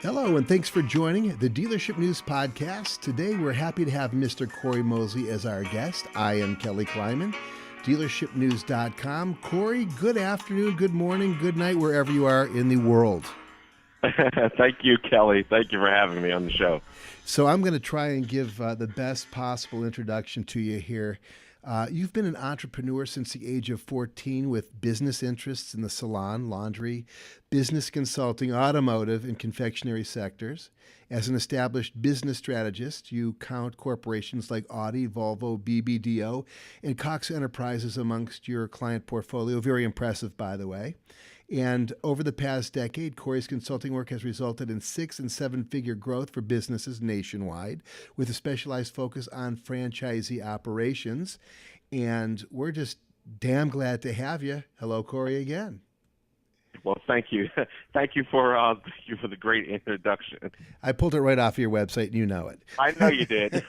Hello, and thanks for joining the Dealership News Podcast. Today, we're happy to have Mr. Cory Mosely as our guest. I am Kelly Kleiman, dealershipnews.com. Cory, good afternoon, good morning, good night, wherever you are in the world. Thank you, Kelly. Thank you for having me on the show. So I'm going to try and give the best possible introduction to you here. You've been an entrepreneur since the age of 14 with business interests in the salon, laundry, business consulting, automotive, and confectionery sectors. As an established business strategist, you count corporations like Audi, Volvo, BBDO, and Cox Enterprises amongst your client portfolio. Very impressive, by the way. And over the past decade, Cory's consulting work has resulted in 6- and 7-figure growth for businesses nationwide, with a specialized focus on franchisee operations. And we're just damn glad to have you. Hello, Cory, again. Well, thank you. Thank you for the great introduction. I pulled it right off your website, and you know it. I know you did.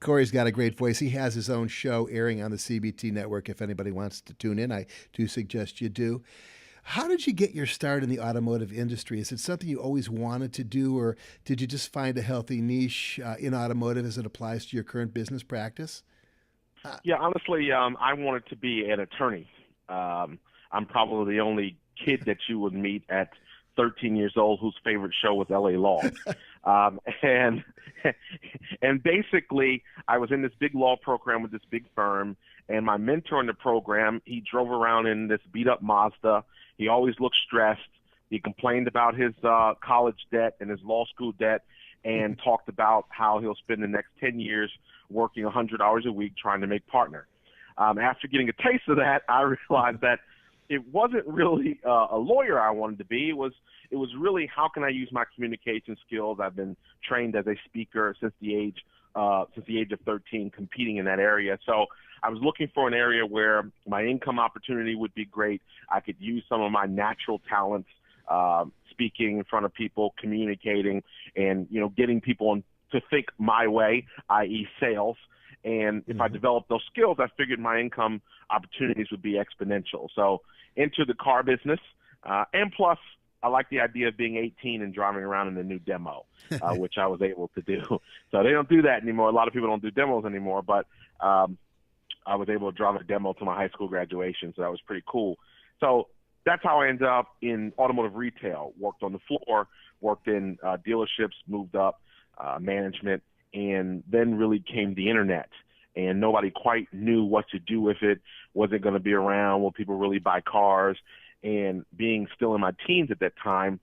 Cory's got a great voice. He has his own show airing on the CBT network. If anybody wants to tune in, I do suggest you do. How did you get your start in the automotive industry? Is it something you always wanted to do, or did you just find a healthy niche in automotive as it applies to your current business practice? Yeah, honestly, I wanted to be an attorney. I'm probably the only kid that you would meet at 13 years old whose favorite show was L.A. Law. And basically, I was in this big law program with this big firm, and my mentor in the program, he drove around in this beat-up Mazda. He always looked stressed. He complained about his college debt and his law school debt and talked about how he'll spend the next 10 years working 100 hours a week trying to make partner. After getting a taste of that, I realized that it wasn't really a lawyer I wanted to be. It was really, how can I use my communication skills? I've been trained as a speaker since the age of 13, competing in that area. So I was looking for an area where my income opportunity would be great. I could use some of my natural talents, speaking in front of people, communicating, and getting people to think my way, i.e., sales. And if I developed those skills, I figured my income opportunities would be exponential. So into the car business, and plus, I like the idea of being 18 and driving around in a new demo, which I was able to do. So they don't do that anymore. A lot of people don't do demos anymore, but I was able to drive a demo to my high school graduation, so that was pretty cool. So that's how I ended up in automotive retail, worked on the floor, worked in dealerships, moved up management, and then really came the internet. And nobody quite knew what to do with it. Was it going to be around? Will people really buy cars? And being still in my teens at that time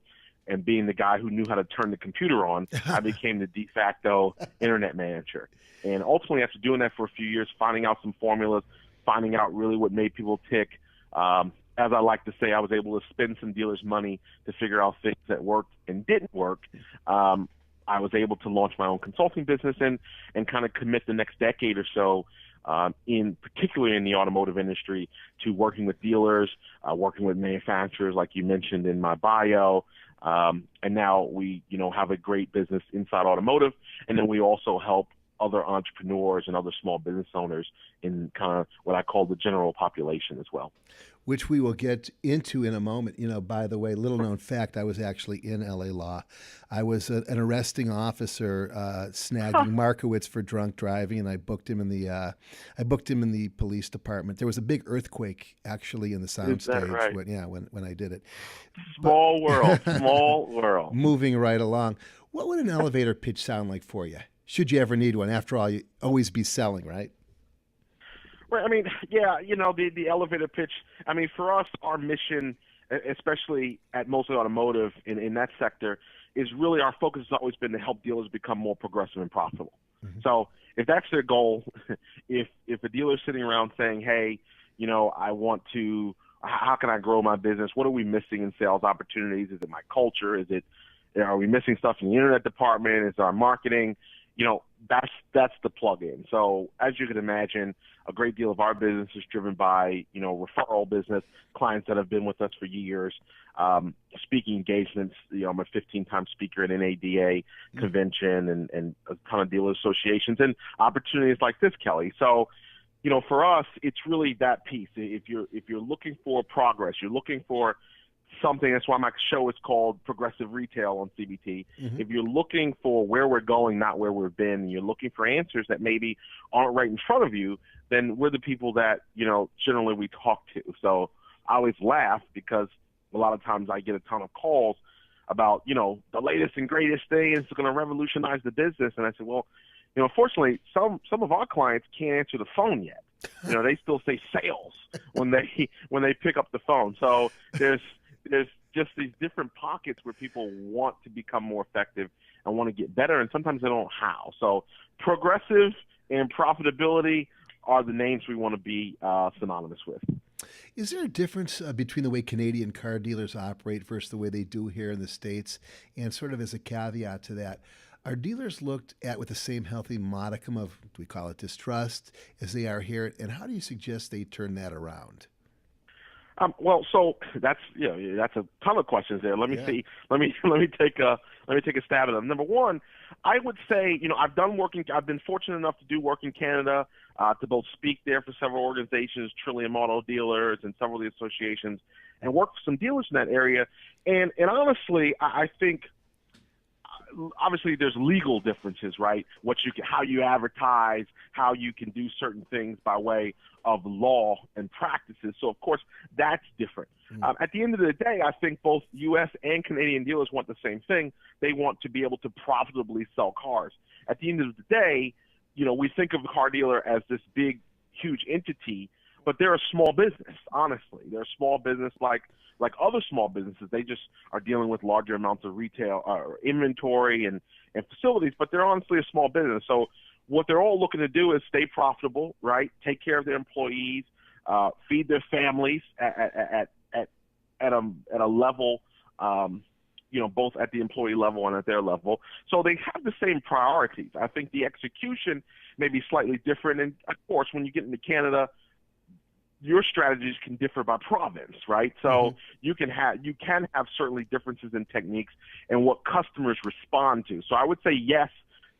and being the guy who knew how to turn the computer on, I became the de facto internet manager. And ultimately, after doing that for a few years, finding out some formulas, finding out really what made people tick, as I like to say, I was able to spend some dealers' money to figure out things that worked and didn't work. I was able to launch my own consulting business and kind of commit the next decade or so, particularly in the automotive industry, to working with dealers, working with manufacturers, like you mentioned in my bio. And now we, have a great business inside automotive, and then we also help other entrepreneurs and other small business owners in kind of what I call the general population as well. Which we will get into in a moment. By the way, little known fact, I was actually in LA Law. I was an arresting officer snagging Markowitz for drunk driving, and I booked him in the police department. There was a big earthquake actually in the soundstage. Right? When I did it. Small world. Moving right along. What would an elevator pitch sound like for you? Should you ever need one? After all, you always be selling, right? Right. I mean, yeah, the elevator pitch. I mean, for us, our mission, especially at Mosely Automotive in that sector, is really our focus has always been to help dealers become more progressive and profitable. Mm-hmm. So if that's their goal, if a dealer's sitting around saying, hey, I want to, how can I grow my business? What are we missing in sales opportunities? Is it my culture? Are we missing stuff in the internet department? Is our marketing? That's the plug-in. So as you can imagine, a great deal of our business is driven by, referral business, clients that have been with us for years, speaking engagements. I'm a 15-time speaker at NADA convention and a ton of dealer associations and opportunities like this, Kelly. So, for us, it's really that piece. If you're looking for progress, you're looking for something. That's why my show is called Progressive Retail on CBT. Mm-hmm. If you're looking for where we're going, not where we've been, and you're looking for answers that maybe aren't right in front of you, then we're the people that, generally we talk to. So I always laugh because a lot of times I get a ton of calls about, the latest and greatest thing is going to revolutionize the business. And I said, well, fortunately, some of our clients can't answer the phone yet. They still say sales when they pick up the phone. So there's just these different pockets where people want to become more effective and want to get better, and sometimes they don't know how. So progressive and profitability are the names we want to be synonymous with. Is there a difference between the way Canadian car dealers operate versus the way they do here in the States? And sort of as a caveat to that, are dealers looked at with the same healthy modicum of, do we call it distrust, as they are here? And how do you suggest they turn that around? Well, so that's a ton of questions there. Let me see. Let me take a stab at them. Number one, I would say I've been fortunate enough to do work in Canada, to both speak there for several organizations, Trillium Auto Dealers, and several of the associations, and work for some dealers in that area. And honestly, I think obviously there's legal differences, right? How you advertise, how you can do certain things by way of law and practices. So of course that's different. At the end of the day, I think both U.S. and Canadian dealers want the same thing. They want to be able to profitably sell cars. At the end of the day, we think of a car dealer as this big, huge entity, but they're a small business, honestly. They're a small business like other small businesses. They just are dealing with larger amounts of retail inventory and facilities, but they're honestly a small business. So what they're all looking to do is stay profitable, right? Take care of their employees, feed their families at a level, both at the employee level and at their level. So they have the same priorities. I think the execution may be slightly different. And of course, when you get into Canada, your strategies can differ by province, right? So you can have certainly differences in techniques and what customers respond to. So I would say yes,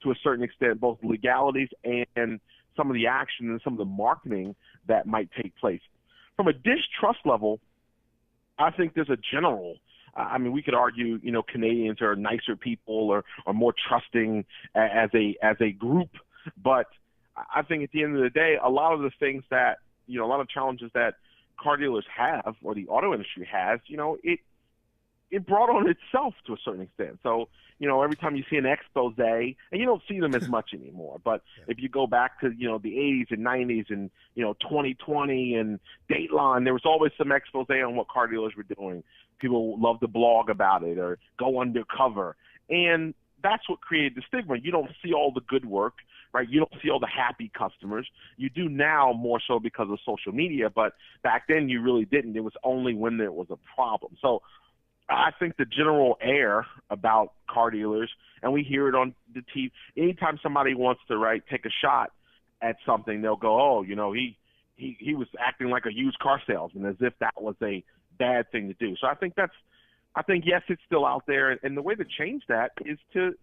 to a certain extent, both legalities and some of the action and some of the marketing that might take place. From a distrust level, I think there's a general. We could argue, Canadians are nicer people or more trusting as a group, but I think at the end of the day, a lot of the things that a lot of challenges that car dealers have or the auto industry has, it brought on itself to a certain extent. So, every time you see an expose, and you don't see them as much anymore, but if you go back to, the 80s and 90s and, 2020 and Dateline, there was always some expose on what car dealers were doing. People love to blog about it or go undercover. And that's what created the stigma. You don't see all the good work, right? You don't see all the happy customers. You do now more so because of social media, but back then you really didn't. It was only when there was a problem. So I think the general air about car dealers, and we hear it on the TV, anytime somebody wants to, take a shot at something, they'll go, oh, he was acting like a used car salesman, as if that was a bad thing to do. So I think yes, it's still out there, and the way to change that is to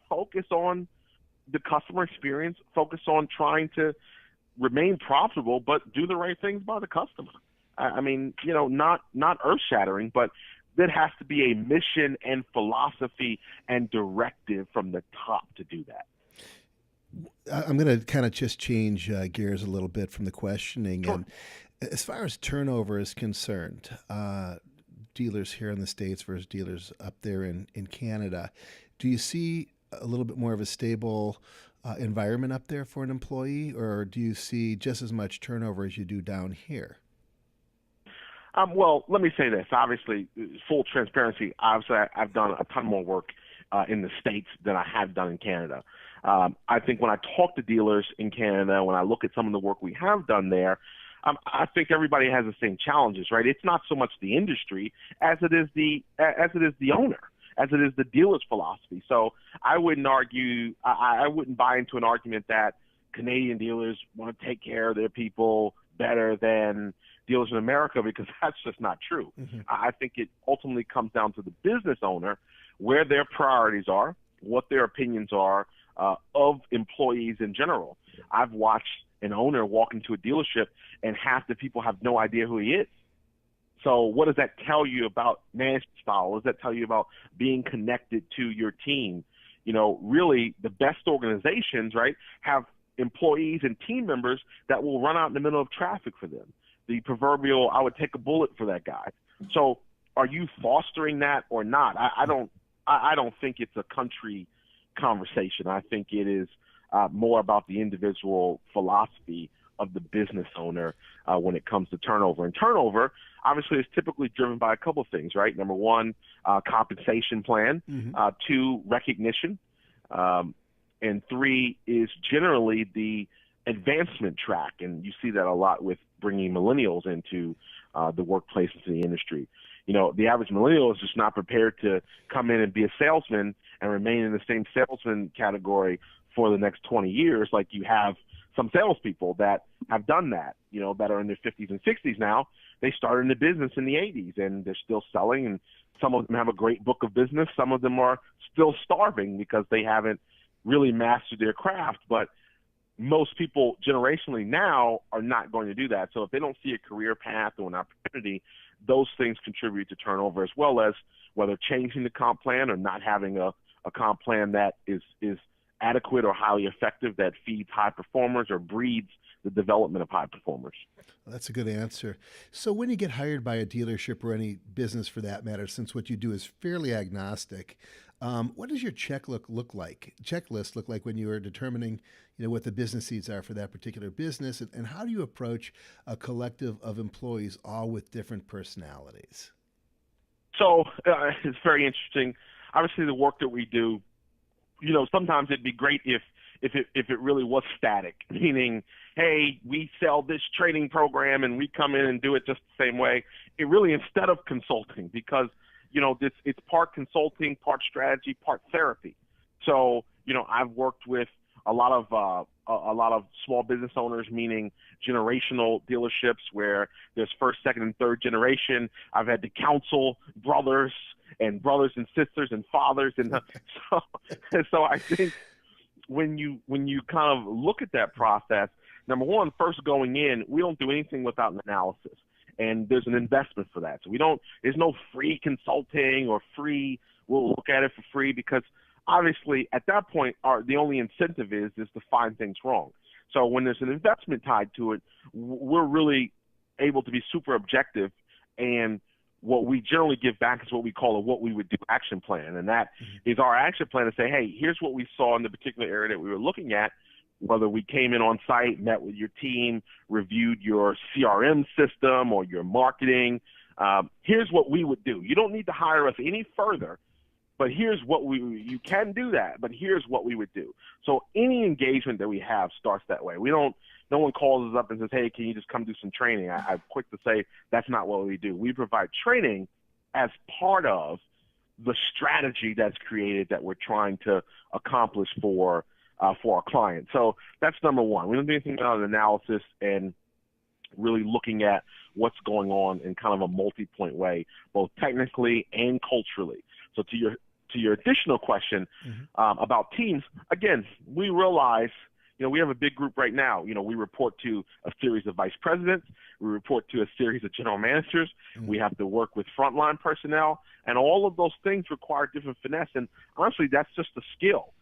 focus on the customer experience, focus on trying to remain profitable, but do the right things by the customer. Not earth shattering, but there has to be a mission and philosophy and directive from the top to do that. I'm going to kind of just change gears a little bit from the questioning. Sure. And as far as turnover is concerned, dealers here in the States versus dealers up there in Canada, do you see a little bit more of a stable environment up there for an employee, or do you see just as much turnover as you do down here? Well, let me say this. Obviously, full transparency, obviously I've done a ton more work in the States than I have done in Canada. I think when I talk to dealers in Canada, when I look at some of the work we have done there, I think everybody has the same challenges, right? It's not so much the industry as it is the owner, as it is the dealer's philosophy. So I wouldn't argue, I wouldn't buy into an argument that Canadian dealers want to take care of their people better than dealers in America, because that's just not true. I think it ultimately comes down to the business owner, where their priorities are, what their opinions are of employees in general. I've watched an owner walk into a dealership and half the people have no idea who he is. So what does that tell you about management style? What does that tell you about being connected to your team? Really the best organizations, right, have employees and team members that will run out in the middle of traffic for them. The proverbial, I would take a bullet for that guy. So are you fostering that or not? I don't think it's a country conversation. I think it is more about the individual philosophy of the business owner when it comes to turnover. And turnover, obviously, is typically driven by a couple of things, right? Number one, compensation plan. Two, recognition. And three is generally the advancement track. And you see that a lot with bringing millennials into the workplace, into the industry. The average millennial is just not prepared to come in and be a salesman and remain in the same salesman category for the next 20 years like you have some salespeople that have done that, that are in their 50s and 60s now. They started in the business in the 80s, and they're still selling, and some of them have a great book of business. Some of them are still starving because they haven't really mastered their craft. But most people generationally now are not going to do that. So if they don't see a career path or an opportunity, those things contribute to turnover, as well as whether changing the comp plan or not having a comp plan that is adequate or highly effective, that feeds high performers or breeds the development of high performers. Well, that's a good answer. So when you get hired by a dealership or any business for that matter, since what you do is fairly agnostic, what does your checklist look like when you are determining, what the business needs are for that particular business, and how do you approach a collective of employees all with different personalities? So it's very interesting. Obviously, the work that we do, sometimes it'd be great if it really was static, meaning, hey, we sell this training program and we come in and do it just the same way. It really, instead of consulting, because it's part consulting, part strategy, part therapy. So I've worked with a lot of small business owners, meaning generational dealerships where there's first, second, and third generation. I've had to counsel brothers and sisters and fathers, and so I think when you kind of look at that process, number one, first going in, we don't do anything without an analysis, and there's an investment for that. So there's no free consulting or free. We'll look at it for free, because obviously at that point the only incentive is to find things wrong. So when there's an investment tied to it, we're really able to be super objective, and what we generally give back is what we call a what we would do action plan. And that is our action plan to say, hey, here's what we saw in the particular area that we were looking at, whether we came in on site, met with your team, reviewed your CRM system or your marketing. Here's what we would do. You don't need to hire us any further, but here's what you can do that, but here's what we would do. So any engagement that we have starts that way. No one calls us up and says, hey, can you just come do some training? I'm quick to say that's not what we do. We provide training as part of the strategy that's created that we're trying to accomplish for our clients. So that's number one. We don't do anything without an analysis and really looking at what's going on in kind of a multi-point way, both technically and culturally. So to your additional question about teams, again, we realize, we have a big group right now. We report to a series of vice presidents. We report to a series of general managers. We have to work with frontline personnel, and all of those things require different finesse. And honestly, that's just a skill.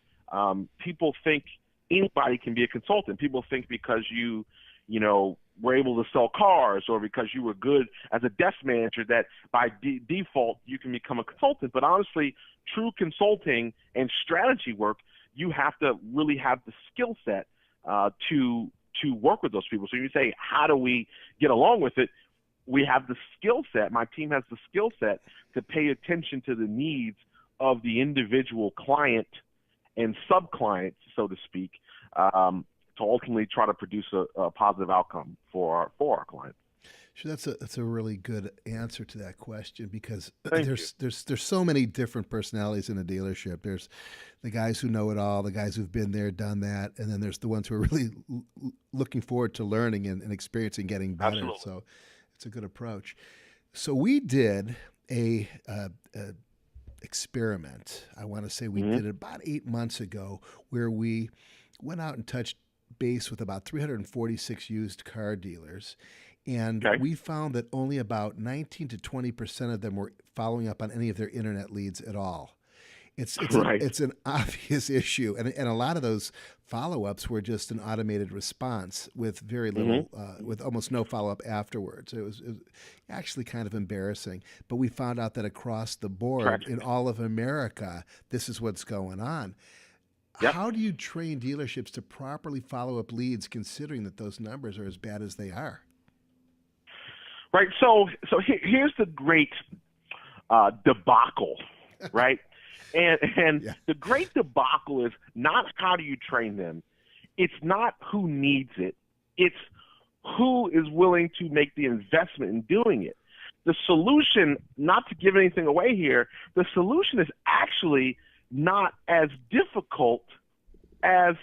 People think anybody can be a consultant. People think because you were able to sell cars or because you were good as a desk manager that by default you can become a consultant. But honestly, true consulting and strategy work, you have to really have the skill set to work with those people. So you say, how do we get along with it? We have the skill set. My team has the skill set to pay attention to the needs of the individual client and sub-client, so to speak, to ultimately try to produce a positive outcome for our clients. Sure, that's a really good answer to that question, because Thank there's so many different personalities in a dealership. There's the guys who know it all, the guys who've been there, done that, and then there's the ones who are really looking forward to learning and experiencing getting better. Absolutely. So it's a good approach. So we did a experiment. I want to say we did it about 8 months ago, where we went out and touched base with about 346 used car dealers. And Okay. we found that only about 19 to 20% of them were following up on any of their internet leads at all. Right. It's an obvious issue, and a lot of those follow-ups were just an automated response with very Hmm. little, with almost no follow-up afterwards. It was actually kind of embarrassing. But we found out that across the board Tragic. in all of America, this is what's going on. Yep. How do you train dealerships to properly follow up leads, considering that those numbers are as bad as they are? Right. So here's the great debacle, right? And Yeah. the great debacle is not how do you train them. It's not who needs it. It's who is willing to make the investment in doing it. The solution, not to give anything away here, the solution is actually not as difficult as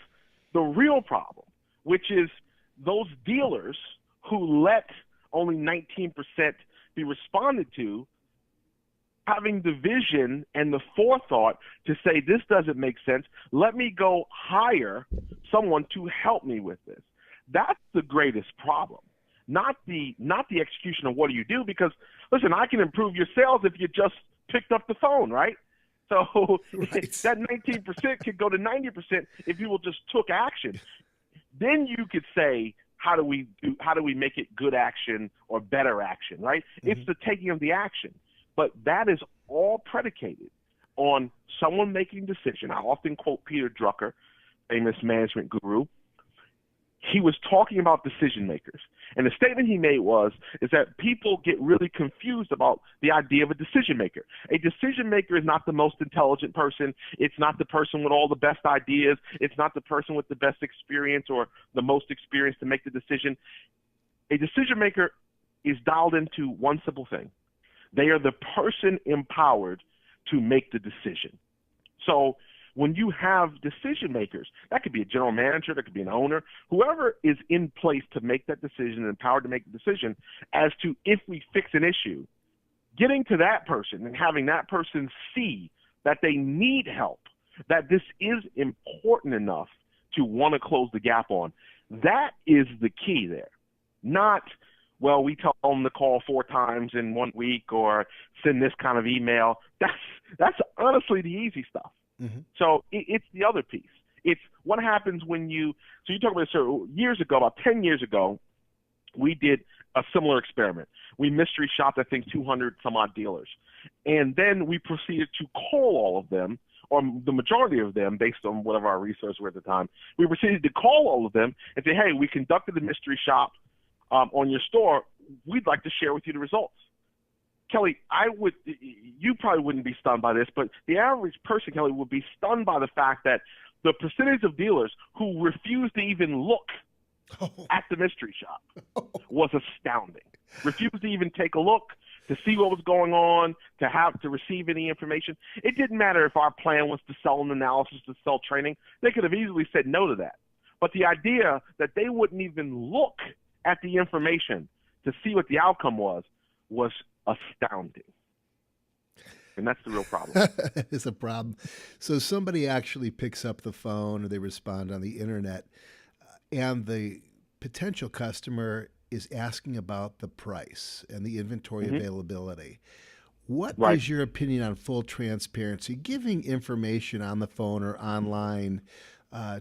the real problem, which is those dealers who let only 19% be responded to, having the vision and the forethought to say, this doesn't make sense. Let me go hire someone to help me with this. That's the greatest problem, not the execution of what do you do, because, listen, I can improve your sales if you just picked up the phone, right? So Right. that 19% could go to 90% if you will just took action. Then you could say, how do we make it good action or better action, right? Mm-hmm. It's the taking of the action. But that is all predicated on someone making a decision. I often quote Peter Drucker, famous management guru. He was talking about decision makers. And the statement he made is that people get really confused about the idea of a decision maker. A decision maker is not the most intelligent person. It's not the person with all the best ideas. It's not the person with the best experience or the most experience to make the decision. A decision maker is dialed into one simple thing. They are the person empowered to make the decision. So when you have decision makers, that could be a general manager, that could be an owner, whoever is in place to make that decision and empowered to make the decision as to if we fix an issue, getting to that person and having that person see that they need help, that this is important enough to want to close the gap on, that is the key there. Not, well, we tell them to call 4 times in 1 week or send this kind of email. That's honestly the easy stuff. Mm-hmm. So it's the other piece. It's what happens when so you talk about this years ago, about 10 years ago, we did a similar experiment. We mystery shopped, I think, 200 some odd dealers. And then we proceeded to call all of them, or the majority of them, based on whatever our resources were at the time. We proceeded to call all of them and say, hey, we conducted a mystery shop on your store. We'd like to share with you the results. Kelly, you probably wouldn't be stunned by this, but the average person, Kelly, would be stunned by the fact that the percentage of dealers who refused to even look at the mystery shop was astounding. Refused to even take a look, to see what was going on, to receive any information. It didn't matter if our plan was to sell an analysis, to sell training. They could have easily said no to that. But the idea that they wouldn't even look at the information to see what the outcome was astounding. And that's the real problem. It's a problem. So somebody actually picks up the phone or they respond on the internet, and the potential customer is asking about the price and the inventory availability. What is your opinion on full transparency, giving information on the phone or online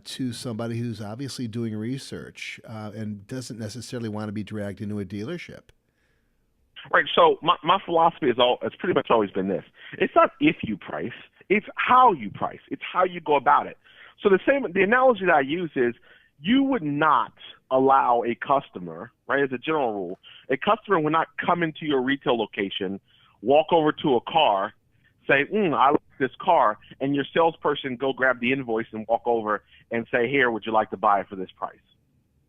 to somebody who's obviously doing research and doesn't necessarily want to be dragged into a dealership? Right. So my philosophy it's pretty much always been this. It's not if you price, it's how you price. It's how you go about it. So the analogy that I use is you would not allow a customer, right, as a general rule, a customer would not come into your retail location, walk over to a car, say, I like this car, and your salesperson go grab the invoice and walk over and say, here, would you like to buy it for this price?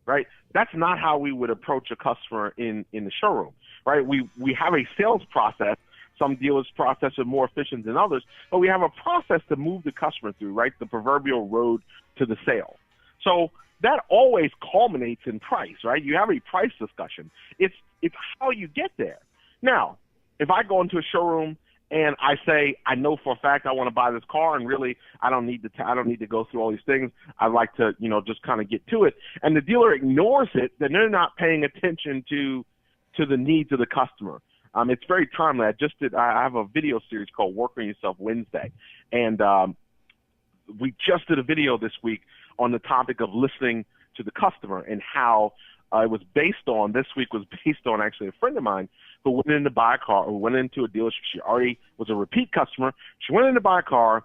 Right? That's not how we would approach a customer in the showroom, right? We have a sales process. Some dealers' process are more efficient than others, but we have a process to move the customer through, right? The proverbial road to the sale. So that always culminates in price, right? You have a price discussion. It's how you get there. Now, if I go into a showroom and I say, I know for a fact I want to buy this car, and really I don't need to go through all these things. I'd like to, just kind of get to it. And the dealer ignores it, then they're not paying attention to to the needs of the customer. It's very timely. I have a video series called Work on Yourself Wednesday, and we just did a video this week on the topic of listening to the customer and how this week was based on actually a friend of mine who went in to buy a car, or went into a dealership. She already was a repeat customer. She went in to buy a car,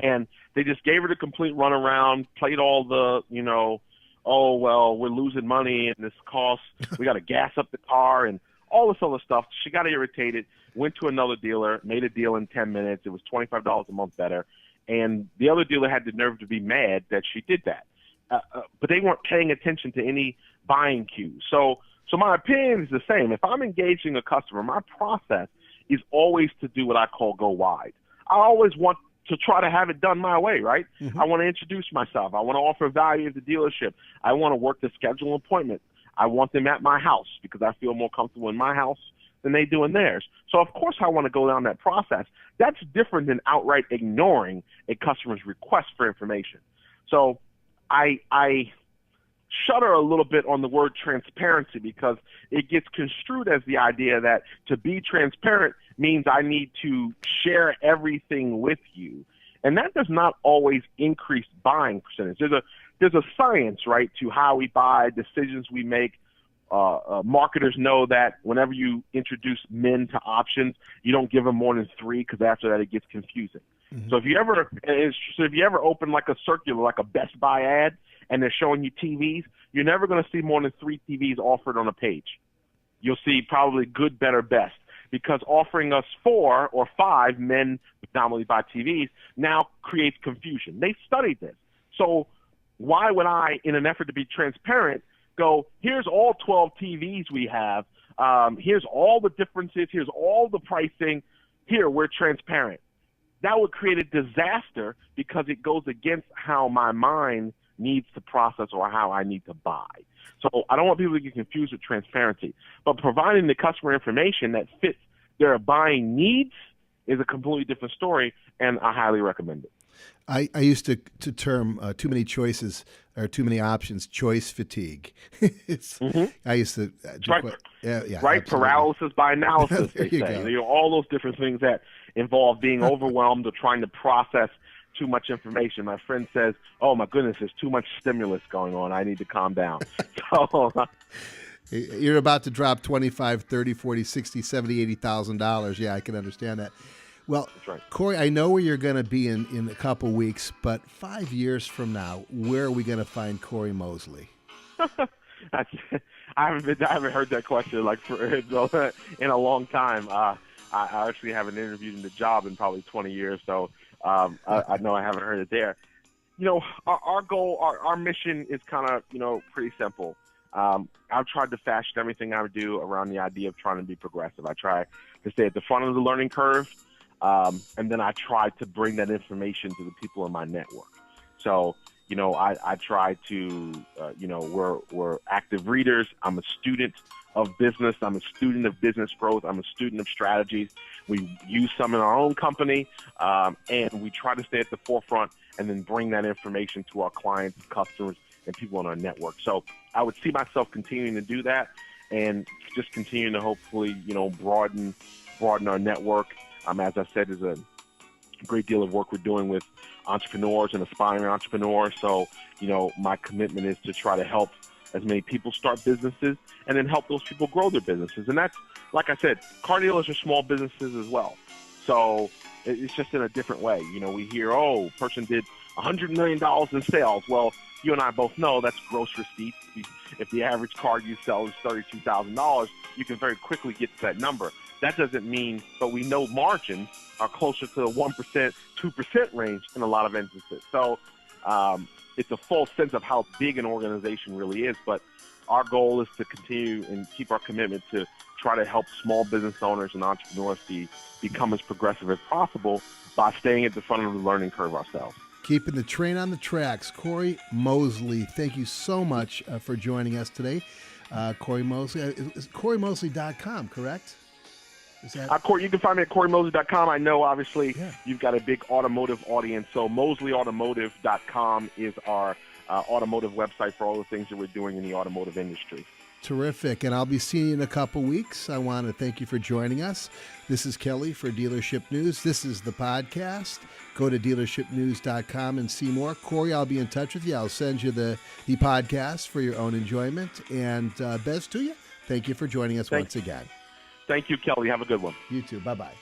and they just gave her the complete runaround, played all the, oh, well, we're losing money and this costs, we got to gas up the car and all this other stuff. She got irritated, went to another dealer, made a deal in 10 minutes. It was $25 a month better. And the other dealer had the nerve to be mad that she did that. But they weren't paying attention to any buying cues. So my opinion is the same. If I'm engaging a customer, my process is always to do what I call go wide. I always want to try to have it done my way, right? Mm-hmm. I want to introduce myself. I want to offer value to the dealership. I want to work to schedule an appointment. I want them at my house because I feel more comfortable in my house than they do in theirs. So, of course, I want to go down that process. That's different than outright ignoring a customer's request for information. So I shudder a little bit on the word transparency because it gets construed as the idea that to be transparent means I need to share everything with you. And that does not always increase buying percentage. There's a science, right, to how we buy, decisions we make. Marketers know that whenever you introduce men to options, you don't give them more than 3 because after that it gets confusing. Mm-hmm. So if you ever open like a circular, like a Best Buy ad, and they're showing you TVs, you're never going to see more than 3 TVs offered on a page. You'll see probably good, better, best, because offering us 4 or 5 men predominantly buy TVs now creates confusion. They studied this. So why would I, in an effort to be transparent, go, here's all 12 TVs we have, here's all the differences, here's all the pricing, here, we're transparent. That would create a disaster because it goes against how my mind needs to process or how I need to buy. So I don't want people to get confused with transparency. But providing the customer information that fits their buying needs is a completely different story, and I highly recommend it. I used to term too many choices or too many options choice fatigue. I used to right. Absolutely. Paralysis by analysis. There they you say. go. All those different things that involve being overwhelmed or trying to process too much information. My friend says, "Oh my goodness, there's too much stimulus going on. I need to calm down." So you're about to drop $25,000, $30,000, $40,000, $60,000, $70,000, $80,000. Yeah, I can understand that. Well, right. Cory, I know where you're going to be in a couple weeks, but 5 years from now, where are we going to find Cory Mosely? I haven't heard that question in a long time. I actually haven't interviewed in the job in probably 20 years, so I know I haven't heard it there. Our goal, our mission is kind of pretty simple. I've tried to fashion everything I do around the idea of trying to be progressive. I try to stay at the front of the learning curve. And then I try to bring that information to the people in my network. So, I try to, we're active readers. I'm a student of business. I'm a student of business growth. I'm a student of strategies. We use some in our own company, and we try to stay at the forefront and then bring that information to our clients, customers, and people in our network. So I would see myself continuing to do that and just continuing to hopefully, broaden our network. As I said, there's a great deal of work we're doing with entrepreneurs and aspiring entrepreneurs. So, my commitment is to try to help as many people start businesses and then help those people grow their businesses. And that's, like I said, car dealers are small businesses as well. So it's just in a different way. We hear, person did $100 million in sales. Well, you and I both know that's gross receipts. If the average car you sell is $32,000, you can very quickly get to that number. That doesn't mean, but we know margins are closer to the 1%, 2% range in a lot of instances. So it's a full sense of how big an organization really is. But our goal is to continue and keep our commitment to try to help small business owners and entrepreneurs become as progressive as possible by staying at the front of the learning curve ourselves. Keeping the train on the tracks. Cory Mosely, thank you so much for joining us today. Cory Mosely, is CoryMosley.com, correct? Cory, you can find me at CoryMosley.com. I know, obviously, You've got a big automotive audience, so MosleyAutomotive.com is our automotive website for all the things that we're doing in the automotive industry. Terrific. And I'll be seeing you in a couple weeks. I want to thank you for joining us. This is Kelly for Dealership News. This is the podcast. Go to dealershipnews.com and see more. Cory, I'll be in touch with you. I'll send you the podcast for your own enjoyment. And best to you. Thank you for joining us once again. Thank you, Kelly. Have a good one. You too. Bye-bye.